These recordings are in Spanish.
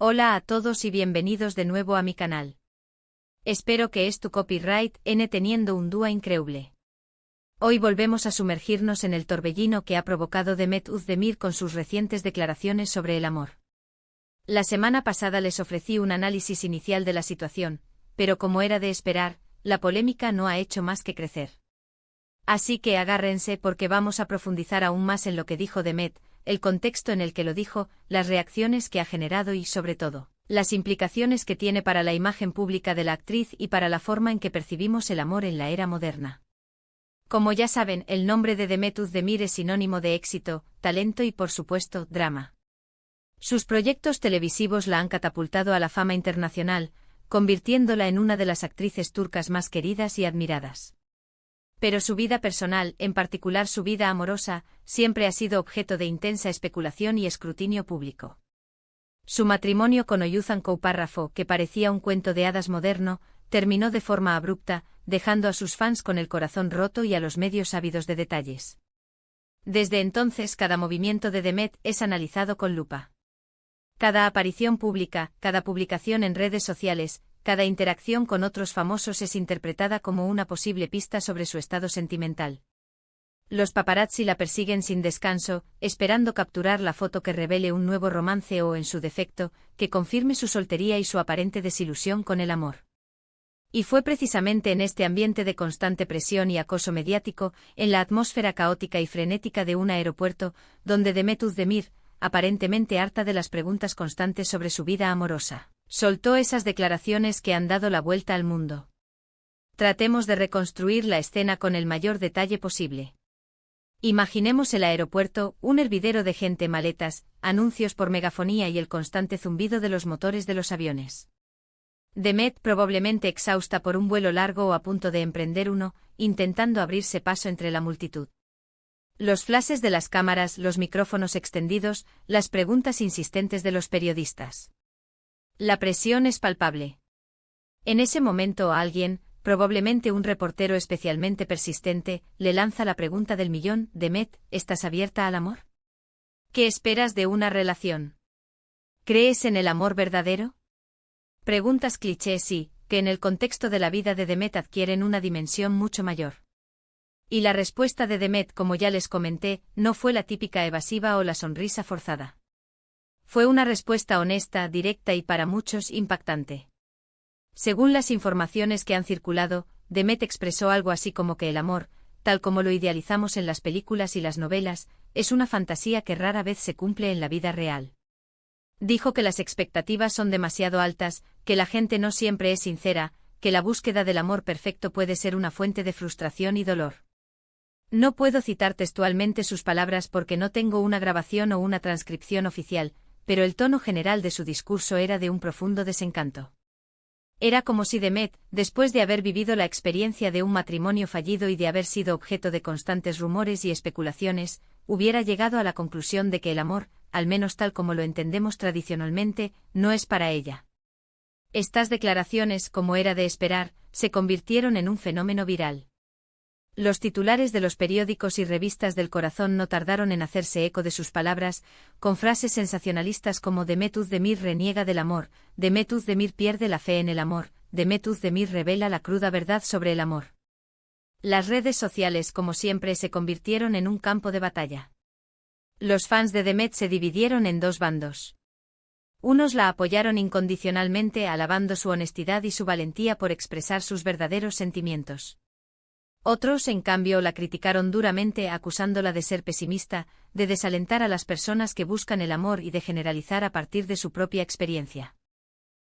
Hola a todos y bienvenidos de nuevo a mi canal. Espero que tu copyright teniendo un dúo increíble. Hoy volvemos a sumergirnos en el torbellino que ha provocado Demet Özdemir con sus recientes declaraciones sobre el amor. La semana pasada les ofrecí un análisis inicial de la situación, pero como era de esperar, la polémica no ha hecho más que crecer. Así que agárrense porque vamos a profundizar aún más en lo que dijo Demet, el contexto en el que lo dijo, las reacciones que ha generado y, sobre todo, las implicaciones que tiene para la imagen pública de la actriz y para la forma en que percibimos el amor en la era moderna. Como ya saben, el nombre de Demet Özdemir es sinónimo de éxito, talento y, por supuesto, drama. Sus proyectos televisivos la han catapultado a la fama internacional, convirtiéndola en una de las actrices turcas más queridas y admiradas. Pero su vida personal, en particular su vida amorosa, siempre ha sido objeto de intensa especulación y escrutinio público. Su matrimonio con Oyuzhan Koupárrafo, que parecía un cuento de hadas moderno, terminó de forma abrupta, dejando a sus fans con el corazón roto y a los medios ávidos de detalles. Desde entonces cada movimiento de Demet es analizado con lupa. Cada aparición pública, cada publicación en redes sociales, cada interacción con otros famosos es interpretada como una posible pista sobre su estado sentimental. Los paparazzi la persiguen sin descanso, esperando capturar la foto que revele un nuevo romance o, en su defecto, que confirme su soltería y su aparente desilusión con el amor. Y fue precisamente en este ambiente de constante presión y acoso mediático, en la atmósfera caótica y frenética de un aeropuerto, donde Demet Özdemir, aparentemente harta de las preguntas constantes sobre su vida amorosa, soltó esas declaraciones que han dado la vuelta al mundo. Tratemos de reconstruir la escena con el mayor detalle posible. Imaginemos el aeropuerto, un hervidero de gente, maletas, anuncios por megafonía y el constante zumbido de los motores de los aviones. Demet, probablemente exhausta por un vuelo largo o a punto de emprender uno, intentando abrirse paso entre la multitud. Los flashes de las cámaras, los micrófonos extendidos, las preguntas insistentes de los periodistas. La presión es palpable. En ese momento alguien, probablemente un reportero especialmente persistente, le lanza la pregunta del millón: Demet, ¿estás abierta al amor? ¿Qué esperas de una relación? ¿Crees en el amor verdadero? Preguntas cliché, sí, que en el contexto de la vida de Demet adquieren una dimensión mucho mayor. Y la respuesta de Demet, como ya les comenté, no fue la típica evasiva o la sonrisa forzada. Fue una respuesta honesta, directa y para muchos impactante. Según las informaciones que han circulado, Demet expresó algo así como que el amor, tal como lo idealizamos en las películas y las novelas, es una fantasía que rara vez se cumple en la vida real. Dijo que las expectativas son demasiado altas, que la gente no siempre es sincera, que la búsqueda del amor perfecto puede ser una fuente de frustración y dolor. No puedo citar textualmente sus palabras porque no tengo una grabación o una transcripción oficial, pero el tono general de su discurso era de un profundo desencanto. Era como si Demet, después de haber vivido la experiencia de un matrimonio fallido y de haber sido objeto de constantes rumores y especulaciones, hubiera llegado a la conclusión de que el amor, al menos tal como lo entendemos tradicionalmente, no es para ella. Estas declaraciones, como era de esperar, se convirtieron en un fenómeno viral. Los titulares de los periódicos y revistas del corazón no tardaron en hacerse eco de sus palabras, con frases sensacionalistas como Demet Özdemir reniega del amor, Demet Özdemir pierde la fe en el amor, Demet Özdemir revela la cruda verdad sobre el amor. Las redes sociales, como siempre, se convirtieron en un campo de batalla. Los fans de Demet se dividieron en dos bandos. Unos la apoyaron incondicionalmente, alabando su honestidad y su valentía por expresar sus verdaderos sentimientos. Otros, en cambio, la criticaron duramente, acusándola de ser pesimista, de desalentar a las personas que buscan el amor y de generalizar a partir de su propia experiencia.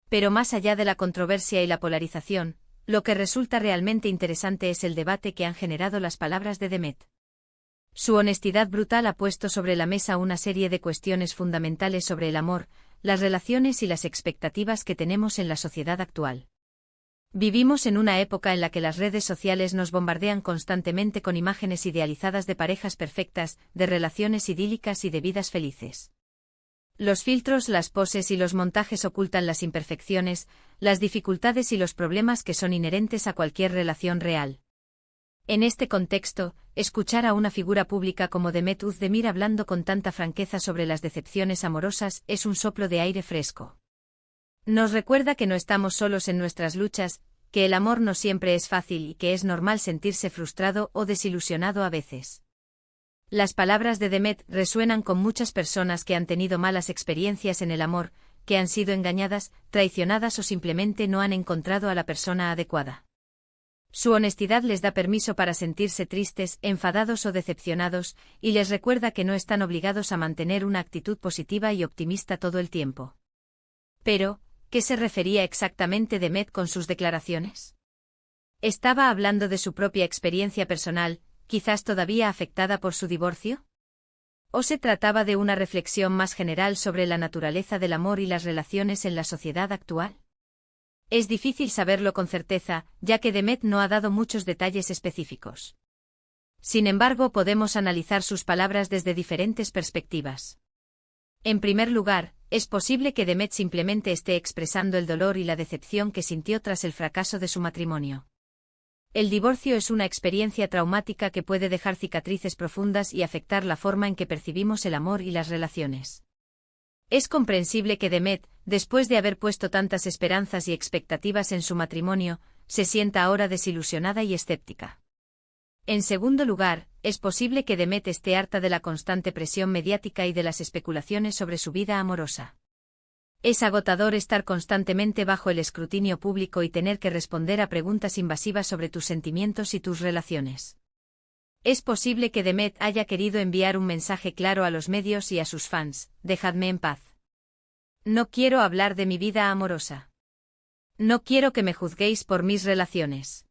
Pero más allá de la controversia y la polarización, lo que resulta realmente interesante es el debate que han generado las palabras de Demet. Su honestidad brutal ha puesto sobre la mesa una serie de cuestiones fundamentales sobre el amor, las relaciones y las expectativas que tenemos en la sociedad actual. Vivimos en una época en la que las redes sociales nos bombardean constantemente con imágenes idealizadas de parejas perfectas, de relaciones idílicas y de vidas felices. Los filtros, las poses y los montajes ocultan las imperfecciones, las dificultades y los problemas que son inherentes a cualquier relación real. En este contexto, escuchar a una figura pública como Demet Özdemir hablando con tanta franqueza sobre las decepciones amorosas es un soplo de aire fresco. Nos recuerda que no estamos solos en nuestras luchas, que el amor no siempre es fácil y que es normal sentirse frustrado o desilusionado a veces. Las palabras de Demet resuenan con muchas personas que han tenido malas experiencias en el amor, que han sido engañadas, traicionadas o simplemente no han encontrado a la persona adecuada. Su honestidad les da permiso para sentirse tristes, enfadados o decepcionados, y les recuerda que no están obligados a mantener una actitud positiva y optimista todo el tiempo. Pero, ¿qué se refería exactamente Demet con sus declaraciones? ¿Estaba hablando de su propia experiencia personal, quizás todavía afectada por su divorcio? ¿O se trataba de una reflexión más general sobre la naturaleza del amor y las relaciones en la sociedad actual? Es difícil saberlo con certeza, ya que Demet no ha dado muchos detalles específicos. Sin embargo, podemos analizar sus palabras desde diferentes perspectivas. En primer lugar, es posible que Demet simplemente esté expresando el dolor y la decepción que sintió tras el fracaso de su matrimonio. El divorcio es una experiencia traumática que puede dejar cicatrices profundas y afectar la forma en que percibimos el amor y las relaciones. Es comprensible que Demet, después de haber puesto tantas esperanzas y expectativas en su matrimonio, se sienta ahora desilusionada y escéptica. En segundo lugar, es posible que Demet esté harta de la constante presión mediática y de las especulaciones sobre su vida amorosa. Es agotador estar constantemente bajo el escrutinio público y tener que responder a preguntas invasivas sobre tus sentimientos y tus relaciones. Es posible que Demet haya querido enviar un mensaje claro a los medios y a sus fans: dejadme en paz. No quiero hablar de mi vida amorosa. No quiero que me juzguéis por mis relaciones.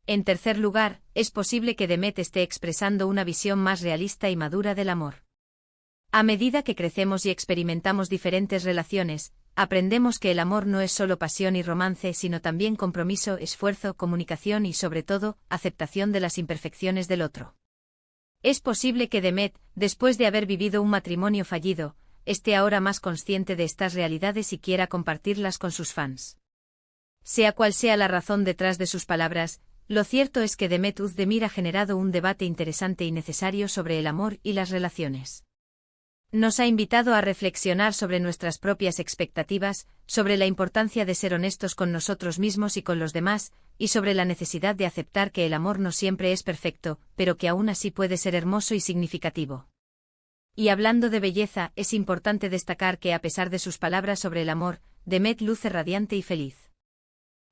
En tercer lugar, es posible que Demet esté expresando una visión más realista y madura del amor. A medida que crecemos y experimentamos diferentes relaciones, aprendemos que el amor no es solo pasión y romance, sino también compromiso, esfuerzo, comunicación y, sobre todo, aceptación de las imperfecciones del otro. Es posible que Demet, después de haber vivido un matrimonio fallido, esté ahora más consciente de estas realidades y quiera compartirlas con sus fans. Sea cual sea la razón detrás de sus palabras, lo cierto es que Demet Özdemir ha generado un debate interesante y necesario sobre el amor y las relaciones. Nos ha invitado a reflexionar sobre nuestras propias expectativas, sobre la importancia de ser honestos con nosotros mismos y con los demás, y sobre la necesidad de aceptar que el amor no siempre es perfecto, pero que aún así puede ser hermoso y significativo. Y hablando de belleza, es importante destacar que a pesar de sus palabras sobre el amor, Demet luce radiante y feliz.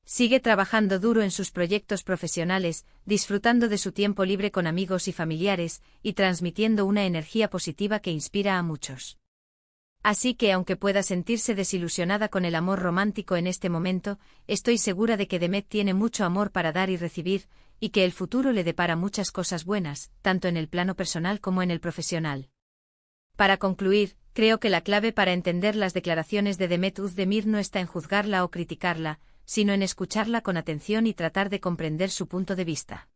Sigue trabajando duro en sus proyectos profesionales, disfrutando de su tiempo libre con amigos y familiares, y transmitiendo una energía positiva que inspira a muchos. Así que aunque pueda sentirse desilusionada con el amor romántico en este momento, estoy segura de que Demet tiene mucho amor para dar y recibir, y que el futuro le depara muchas cosas buenas, tanto en el plano personal como en el profesional. Para concluir, creo que la clave para entender las declaraciones de Demet Özdemir no está en juzgarla o criticarla, sino en escucharla con atención y tratar de comprender su punto de vista.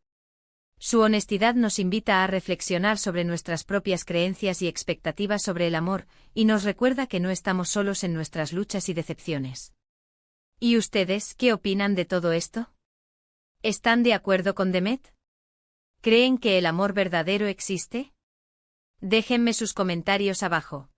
Su honestidad nos invita a reflexionar sobre nuestras propias creencias y expectativas sobre el amor, y nos recuerda que no estamos solos en nuestras luchas y decepciones. ¿Y ustedes qué opinan de todo esto? ¿Están de acuerdo con Demet? ¿Creen que el amor verdadero existe? Déjenme sus comentarios abajo.